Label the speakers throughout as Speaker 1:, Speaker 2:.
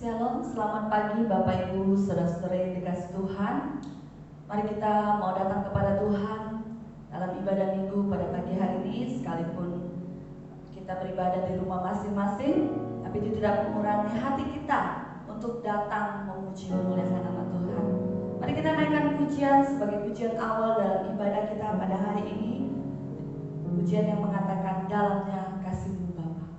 Speaker 1: Shalom, selamat pagi Bapak Ibu, saudara-saudara yang dikasih Tuhan. Mari kita mau datang kepada Tuhan dalam ibadah minggu pada pagi hari ini. Sekalipun kita beribadah di rumah masing-masing, tapi itu tidak mengurangi hati kita untuk datang memuji memuliakan nama Tuhan. Mari kita naikkan pujian sebagai pujian awal dalam ibadah kita pada hari ini. Pujian yang mengatakan dalamnya kasih-Mu Bapa.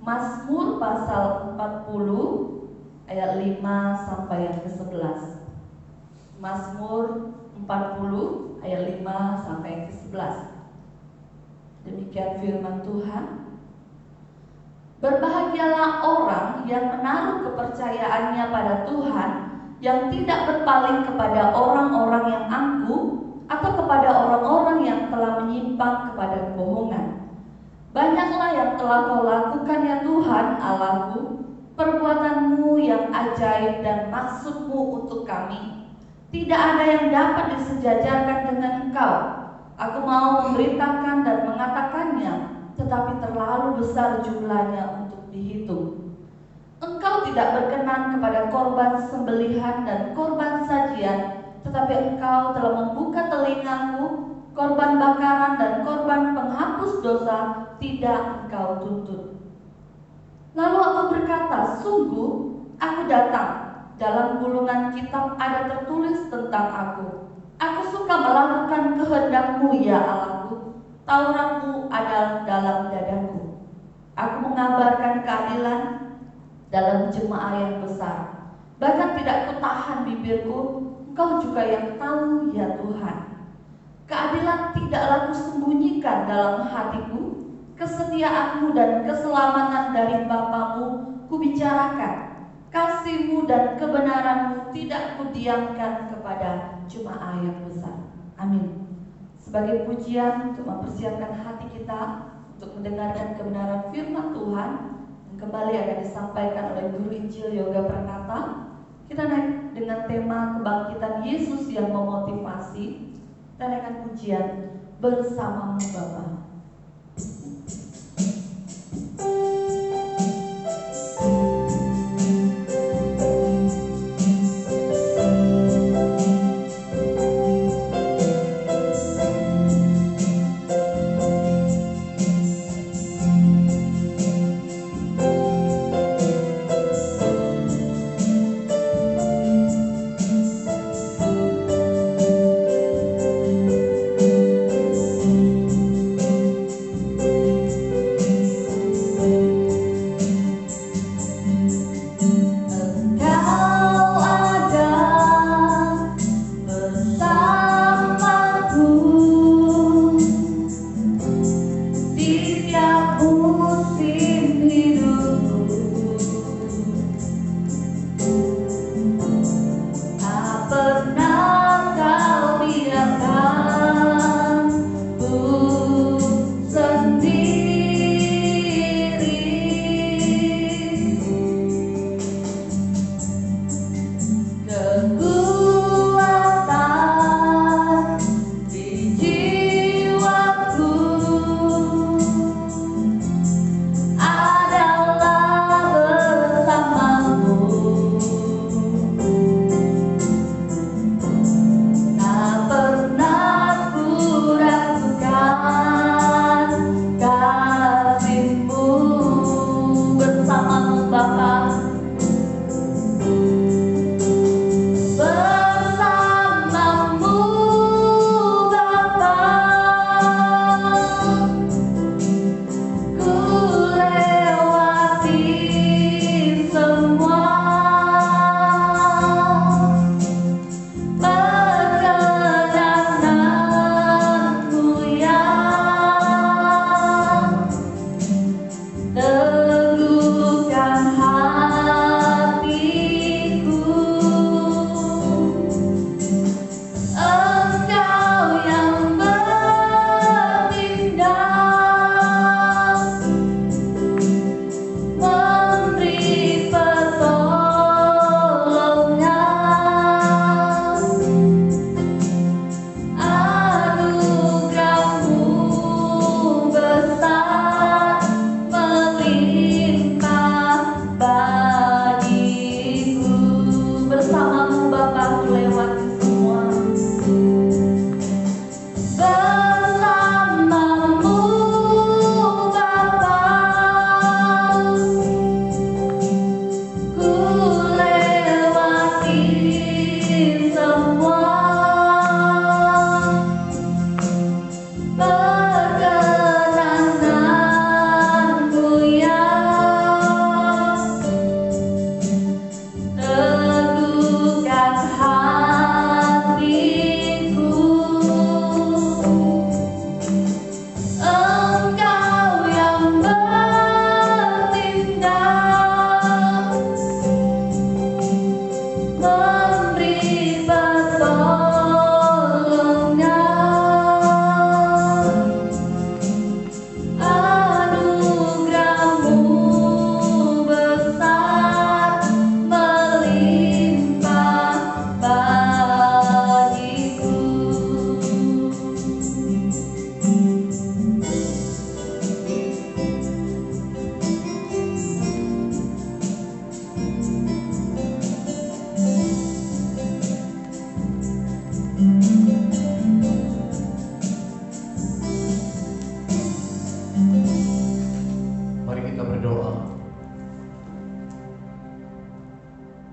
Speaker 1: Mazmur pasal 40 ayat 5 sampai yang ke-11. Mazmur 40 ayat 5 sampai yang ke-11. Demikian firman Tuhan. Berbahagialah orang yang menaruh kepercayaannya pada Tuhan, yang tidak berpaling kepada orang-orang yang angkuh atau kepada orang-orang yang telah menyimpang kepada kebohongan. Banyaklah yang telah kau lakukan ya Tuhan Allahku, perbuatanmu yang ajaib dan maksudmu untuk kami. Tidak ada yang dapat disejajarkan dengan Engkau. Aku mau memberitakan dan mengatakannya, tetapi terlalu besar jumlahnya untuk dihitung. Engkau tidak berkenan kepada korban sembelihan dan korban sajian, tetapi Engkau telah membuka telingaku. Korban bakaran dan korban penghapus dosa tidak Engkau tuntut. Lalu aku berkata, sungguh aku datang. Dalam gulungan kitab ada tertulis tentang aku. Aku suka melakukan kehendak-Mu ya Allahku. Taurat-Mu ada dalam dadaku. Aku mengabarkan keadilan dalam jemaah yang besar. Bahkan tidak kutahan bibirku. Engkau juga yang tahu ya Tuhan. Keadilan tidaklah kusembunyikan dalam hatiku. Kesetiaan-Mu dan keselamatan dari Bapa-Mu kubicarakan. Kasih-Mu dan kebenaran-Mu tidak kudiamkan kepada jemaah yang besar. Amin. Sebagai pujian untuk mempersiapkan hati kita untuk mendengarkan kebenaran firman Tuhan yang kembali akan disampaikan oleh Guru Injil Yoga Pranata, kita naik dengan tema kebangkitan Yesus yang memotivasi. Kita naikkan pujian bersama-Mu Bapa.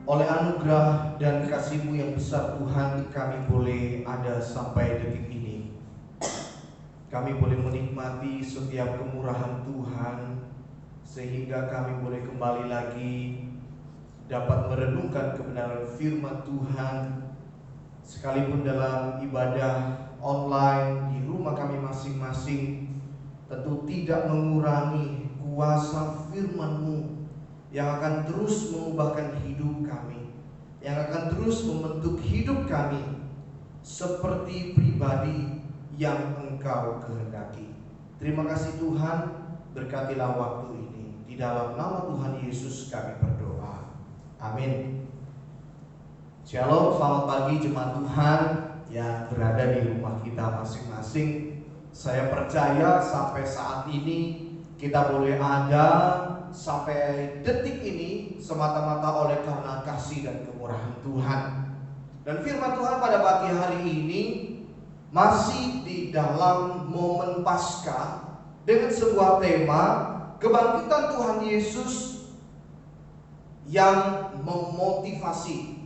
Speaker 2: oleh anugerah dan kasih-Mu yang besar Tuhan, kami boleh ada sampai detik ini. Kami boleh menikmati setiap kemurahan Tuhan, sehingga kami boleh kembali lagi dapat merenungkan kebenaran firman Tuhan, sekalipun dalam ibadah online di rumah kami masing-masing, tentu tidak mengurangi kuasa firman-Mu yang akan terus mengubahkan hidup kami, yang akan terus membentuk hidup kami seperti pribadi yang Engkau kehendaki. Terima kasih Tuhan, berkatilah waktu ini. Di dalam nama Tuhan Yesus kami berdoa. Amin. Shalom, selamat pagi jemaat Tuhan yang berada di rumah kita masing-masing. Saya percaya sampai saat ini kita boleh ada sampai detik ini semata-mata oleh karena kasih dan kemurahan Tuhan. Dan firman Tuhan pada pagi hari ini masih di dalam momen Paskah dengan sebuah tema kebangkitan Tuhan Yesus yang memotivasi.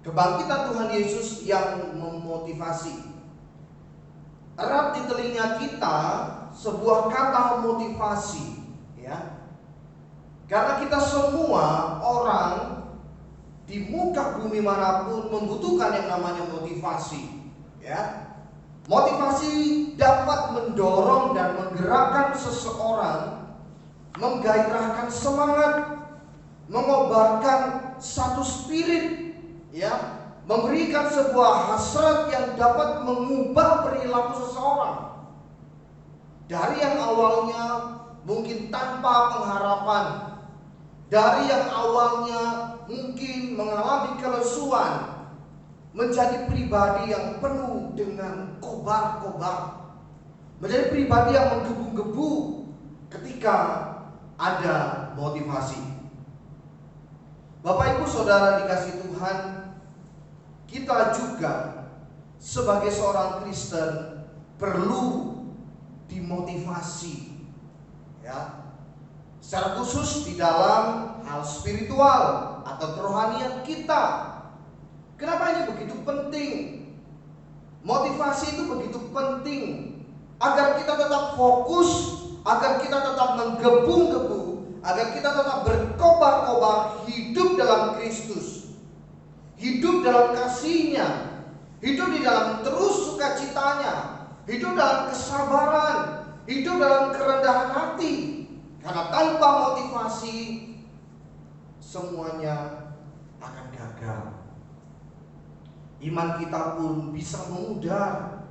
Speaker 2: Kebangkitan Tuhan Yesus yang memotivasi. Erat di telinga kita sebuah kata motivasi, ya. Karena kita semua orang di muka bumi manapun membutuhkan yang namanya motivasi, ya. Motivasi dapat mendorong dan menggerakkan seseorang, menggairahkan semangat, mengobarkan satu spirit, ya, memberikan sebuah hasrat yang dapat mengubah perilaku seseorang. Dari yang awalnya mungkin tanpa pengharapan, dari yang awalnya mungkin mengalami kelesuan, menjadi pribadi yang penuh dengan kobar-kobar, menjadi pribadi yang menggebu-gebu ketika ada motivasi. Bapak Ibu Saudara dikasih Tuhan, kita juga sebagai seorang Kristen perlu dimotivasi, ya, secara khusus di dalam hal spiritual atau kerohanian kita. Kenapa ini begitu penting? Motivasi itu begitu penting agar kita tetap fokus, agar kita tetap menggebu-gebu, agar kita tetap berkobar-kobar hidup dalam Kristus, hidup dalam kasih-Nya, hidup di dalam terus sukacitanya, hidup dalam kesabaran, hidup dalam kerendahan hati. Karena tanpa motivasi semuanya akan gagal. Iman kita pun bisa memudar,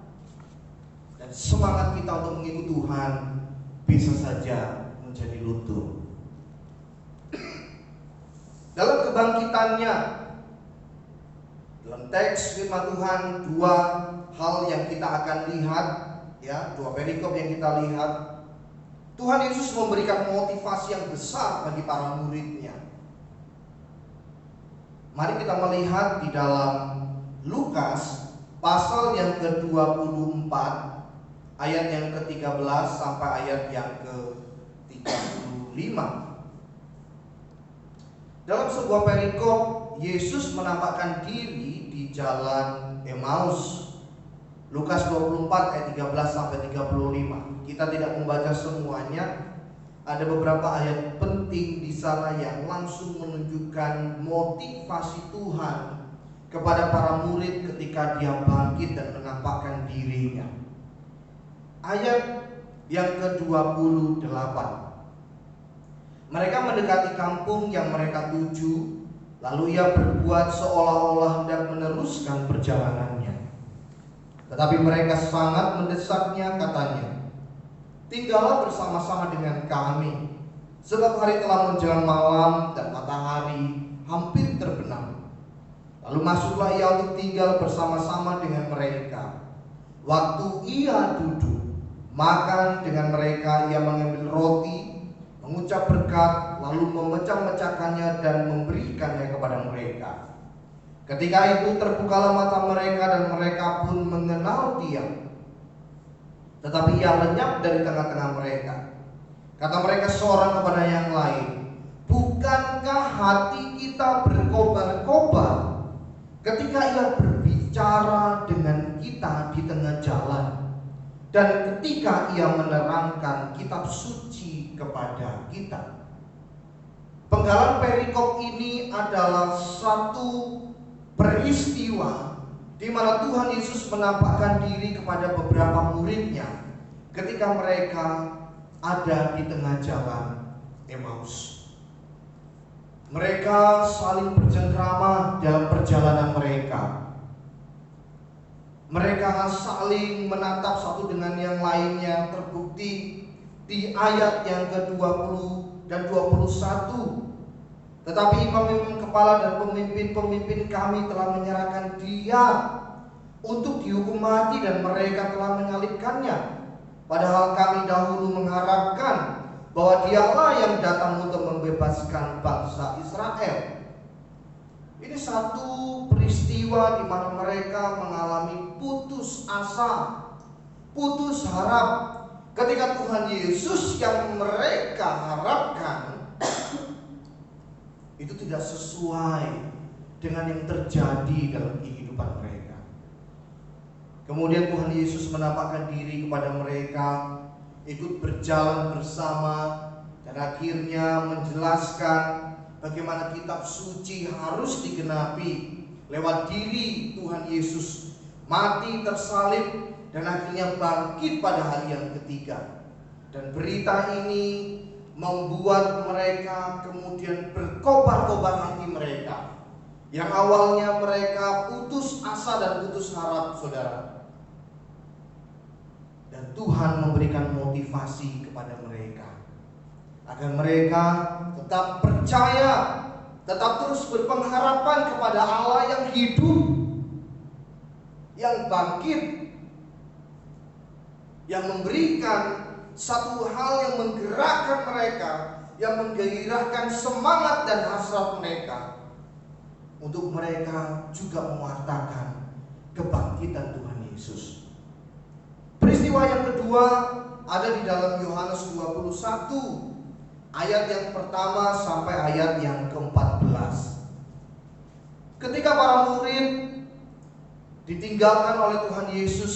Speaker 2: dan semangat kita untuk mengikut Tuhan bisa saja menjadi luntur. Dalam kebangkitannya, dalam teks firman Tuhan, dua hal yang kita akan lihat, ya, dua perikop yang kita lihat. Tuhan Yesus memberikan motivasi yang besar bagi para murid-Nya. Mari kita melihat di dalam Lukas pasal yang ke-24 ayat yang ke-13 sampai ayat yang ke-35. Dalam sebuah perikop, Yesus menampakkan diri di jalan Emmaus. Lukas 24 ayat 13 sampai 35. Kita tidak membaca semuanya. Ada beberapa ayat penting di sana yang langsung menunjukkan motivasi Tuhan kepada para murid ketika Dia bangkit dan menampakkan dirinya. Ayat yang ke-28. Mereka mendekati kampung yang mereka tuju, lalu Ia berbuat seolah-olah hendak meneruskan perjalanannya. Tetapi mereka sangat mendesaknya, katanya, "Tinggallah bersama-sama dengan kami, sebab hari telah menjelang malam dan matahari hampir terbenam." Lalu masuklah Ia untuk tinggal bersama-sama dengan mereka. Waktu Ia duduk makan dengan mereka, Ia mengambil roti, mengucap berkat, lalu memecah-mecahkannya dan memberikannya kepada mereka. Ketika itu terbukalah mata mereka dan mereka pun mengenal Dia. Tetapi Ia lenyap dari tengah-tengah mereka. Kata mereka seorang kepada yang lain, "Bukankah hati kita kita berkobar-kobar ketika ia berbicara dengan kita di tengah jalan, dan ketika ia menerangkan kitab suci kepada kita. Penggalan perikop ini adalah satu peristiwa di mana Tuhan Yesus menampakkan diri kepada beberapa muridnya ketika mereka ada di tengah jalan Emmaus. Mereka saling bercengkrama dalam perjalanan mereka. Mereka saling menatap satu dengan yang lainnya, terbukti di ayat yang ke-20 dan 21. Tetapi imam-imam kepala dan pemimpin-pemimpin kami telah menyerahkan dia untuk dihukum mati, dan mereka telah menyalibkannya. Padahal kami dahulu mengharapkan bahwa dialah yang datang untuk membebaskan bangsa Israel. Ini satu peristiwa di mana mereka mengalami putus asa, putus harap, ketika Tuhan Yesus yang mereka harapkan itu tidak sesuai dengan yang terjadi dalam kehidupan mereka. Kemudian Tuhan Yesus menampakkan diri kepada mereka, ikut berjalan bersama, dan akhirnya menjelaskan bagaimana kitab suci harus digenapi lewat diri Tuhan Yesus mati, tersalib, dan akhirnya bangkit pada hari yang ketiga. Dan berita ini membuat mereka kemudian berkobar-kobar hati mereka, yang awalnya mereka putus asa dan putus harap, saudara. Dan Tuhan memberikan motivasi kepada mereka agar mereka tetap percaya, tetap terus berpengharapan kepada Allah yang hidup, yang bangkit, yang memberikan satu hal yang menggerakkan mereka, yang menggairahkan semangat dan hasrat mereka untuk mereka juga mewartakan kebangkitan Tuhan Yesus. Peristiwa yang kedua ada di dalam Yohanes 21 ayat yang pertama sampai ayat yang ke-14. Ketika para murid ditinggalkan oleh Tuhan Yesus,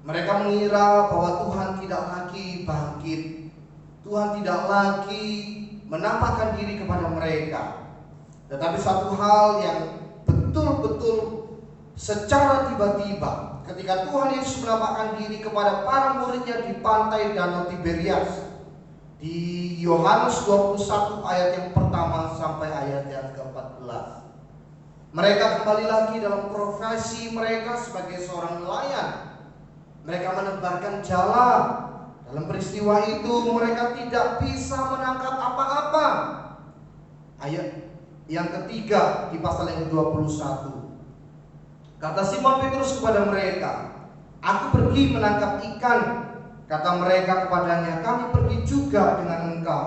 Speaker 2: mereka mengira bahwa Tuhan tidak lagi bangkit, Tuhan tidak lagi menampakkan diri kepada mereka. Tetapi satu hal yang betul-betul secara tiba-tiba, ketika Tuhan Yesus menampakkan diri kepada para muridnya di pantai Danau Tiberias, di Yohanes 21 ayat yang pertama sampai ayat yang ke-14. Mereka kembali lagi dalam profesi mereka sebagai seorang nelayan. Mereka menebarkan jala. Dalam peristiwa itu mereka tidak bisa menangkap apa-apa. Ayat yang ketiga di pasal yang ke-21. Kata Simon Petrus kepada mereka, "Aku pergi menangkap ikan." Kata mereka kepadanya, "Kami pergi juga dengan engkau."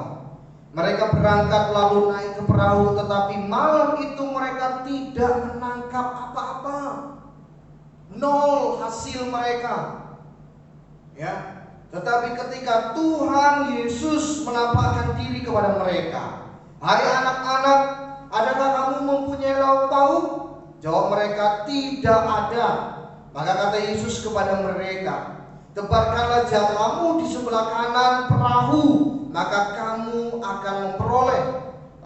Speaker 2: Mereka berangkat lalu naik ke perahu, tetapi malam itu mereka tidak menangkap apa-apa. Nol hasil mereka. Ya, tetapi ketika Tuhan Yesus menampakkan diri kepada mereka, "Hai anak-anak, adakah kamu mempunyai lauk pauk?" Jawab mereka, "Tidak ada." Maka kata Yesus kepada mereka, "Tebarkanlah jalamu di sebelah kanan perahu, maka kamu akan memperoleh."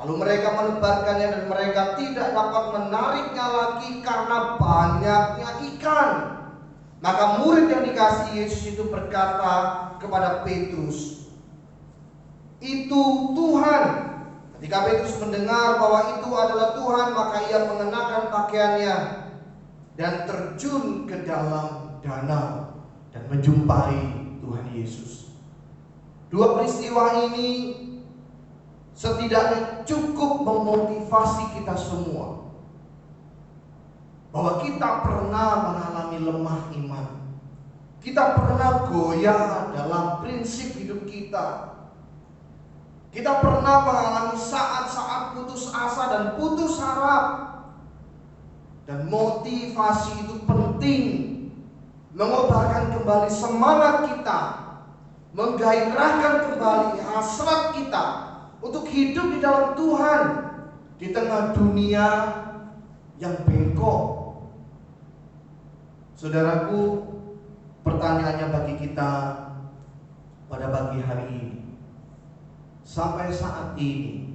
Speaker 2: Lalu mereka menebarkannya, dan mereka tidak dapat menariknya lagi karena banyaknya ikan. Maka murid yang dikasihi Yesus itu berkata kepada Petrus, "Itu Tuhan." Ketika Petrus mendengar bahwa itu adalah Tuhan, maka ia mengenakan pakaiannya dan terjun ke dalam danau dan menjumpai Tuhan Yesus. Dua peristiwa ini setidaknya cukup memotivasi kita semua bahwa kita pernah mengalami lemah iman. Kita pernah goyah dalam prinsip hidup kita. Kita pernah mengalami saat-saat putus asa dan putus harap. Dan motivasi itu penting, mengobarkan kembali semangat kita, menggairahkan kembali hasrat kita untuk hidup di dalam Tuhan, di tengah dunia yang bengkok. Saudaraku, pertanyaannya bagi kita pada pagi hari ini, sampai saat ini,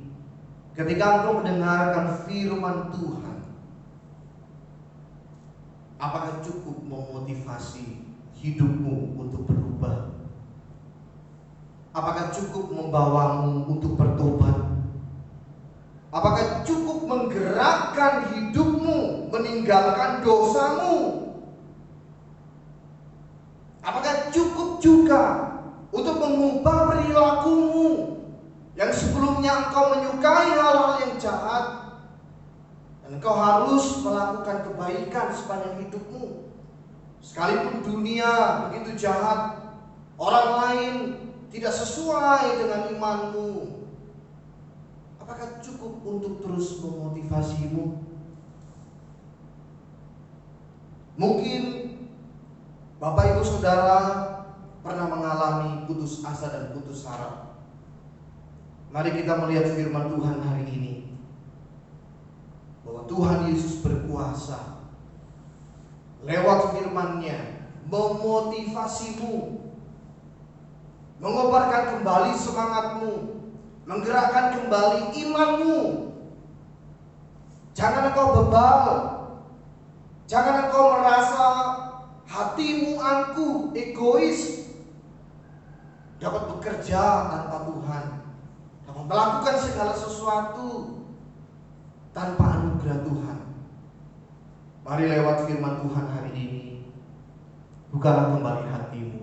Speaker 2: ketika engkau mendengarkan firman Tuhan, apakah cukup memotivasi hidupmu untuk berubah? Apakah cukup membawamu untuk bertobat? Apakah cukup menggerakkan hidupmu meninggalkan dosamu? Apakah cukup juga untuk mengubah perilakumu yang sebelumnya engkau menyukai hal-hal yang jahat dan engkau harus melakukan kebaikan sepanjang hidupmu? Sekalipun dunia begitu jahat, orang lain tidak sesuai dengan imanmu, apakah cukup untuk terus memotivasimu? Mungkin Bapak Ibu Saudara pernah mengalami putus asa dan putus harap. Mari kita melihat firman Tuhan hari ini, bahwa Tuhan Yesus berkuasa lewat firman-Nya memotivasimu, mengobarkan kembali semangatmu, menggerakkan kembali imanmu. Jangan engkau bebal, jangan engkau merasa hatimu angkuh, egois, dapat bekerja tanpa Tuhan, dapat melakukan segala sesuatu tanpa anugerah Tuhan. Mari lewat firman Tuhan hari ini, bukalah kembali hatimu,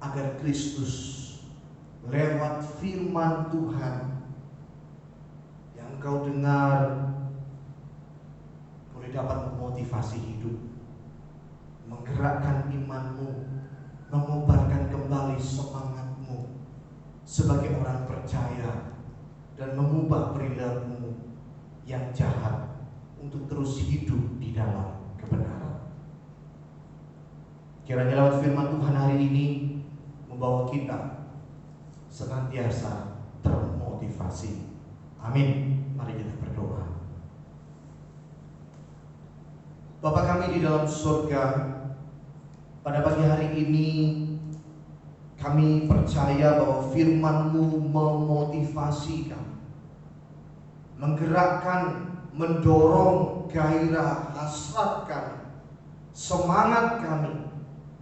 Speaker 2: agar Kristus lewat firman Tuhan yang kau dengar boleh dapat memotivasi hidup, menggerakkan imanmu, mengobarkan kembali semangatmu sebagai orang percaya, dan mengubah perilakumu yang jahat untuk terus hidup di dalam kebenaran. Kiranya lewat firman Tuhan hari ini membawa kita senantiasa termotivasi. Amin. Mari kita berdoa. Bapa kami di dalam surga, pada pagi hari ini kami percaya bahwa firman-Mu memotivasi kami, menggerakkan, mendorong gairah hasrat kami, semangat kami,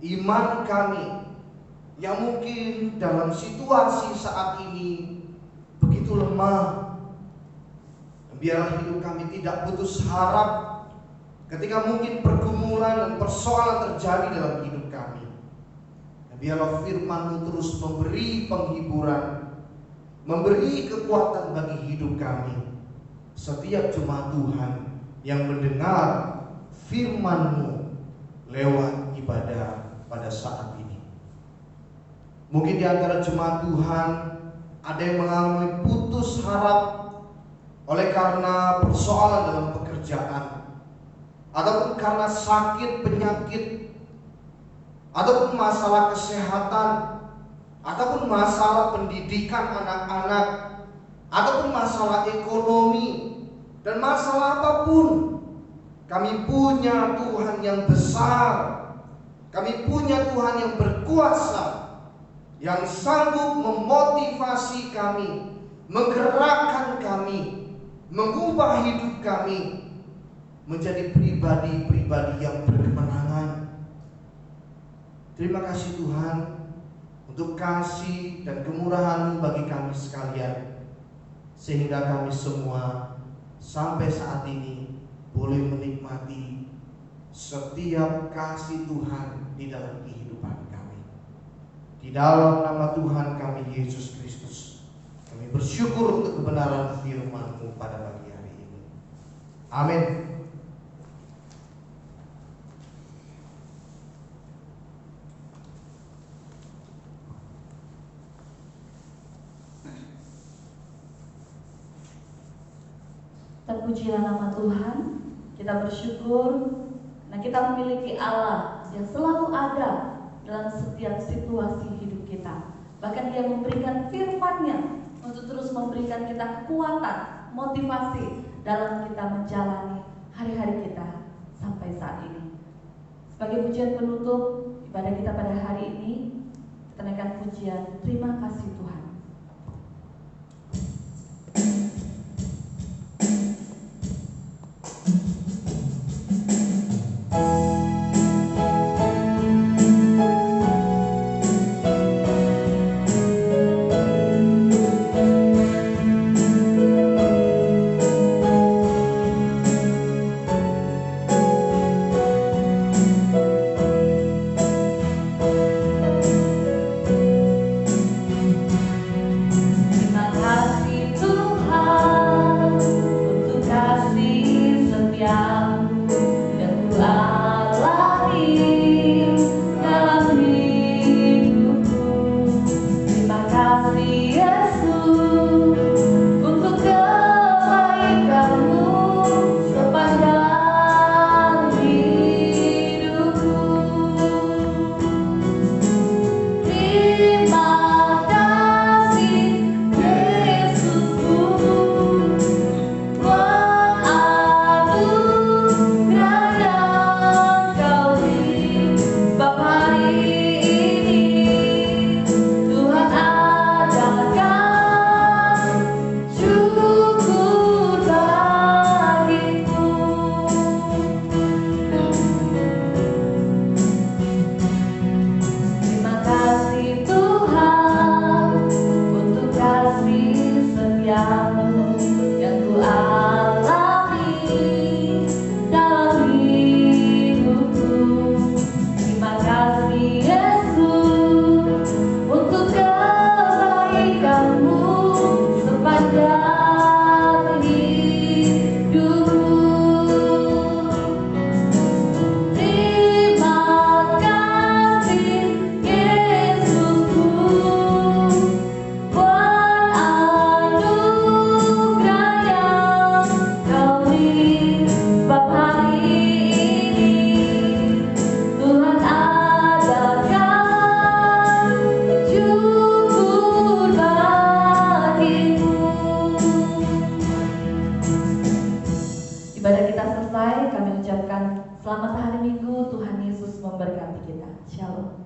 Speaker 2: iman kami yang mungkin dalam situasi saat ini begitu lemah. Biarlah hidup kami tidak putus harap ketika mungkin pergumulan dan persoalan terjadi dalam hidup kami. Biarlah firman-Mu terus memberi penghiburan, memberi kekuatan bagi hidup kami. Setiap jemaat Tuhan yang mendengar firman-Mu lewat ibadah pada saat ini. Mungkin di antara jemaat Tuhan ada yang mengalami putus harap oleh karena persoalan dalam pekerjaan, ataupun karena sakit, penyakit, ataupun masalah kesehatan, ataupun masalah pendidikan anak-anak, ataupun masalah ekonomi, dan masalah apapun. Kami punya Tuhan yang besar, kami punya Tuhan yang berkuasa, yang sanggup memotivasi kami, menggerakkan kami, mengubah hidup kami menjadi pribadi-pribadi yang berkemenangan. Terima kasih Tuhan untuk kasih dan kemurahan-Mu bagi kami sekalian, sehingga kami semua sampai saat ini boleh menikmati setiap kasih Tuhan di dalam kehidupan kami. Di dalam nama Tuhan kami Yesus Kristus, kami bersyukur untuk kebenaran firman-Mu pada pagi hari ini. Amin.
Speaker 1: Terpujilah nama Tuhan. Kita bersyukur karena kita memiliki Allah yang selalu ada dalam setiap situasi hidup kita. Bahkan Dia memberikan firman-Nya untuk terus memberikan kita kekuatan motivasi dalam kita menjalani hari-hari kita sampai saat ini. Sebagai pujian penutup ibadah kita pada hari ini, kita naikkan pujian Terima Kasih Tuhan. Ibadah kita selesai, kami ucapkan selamat hari Minggu, Tuhan Yesus memberkati kita. Shalom.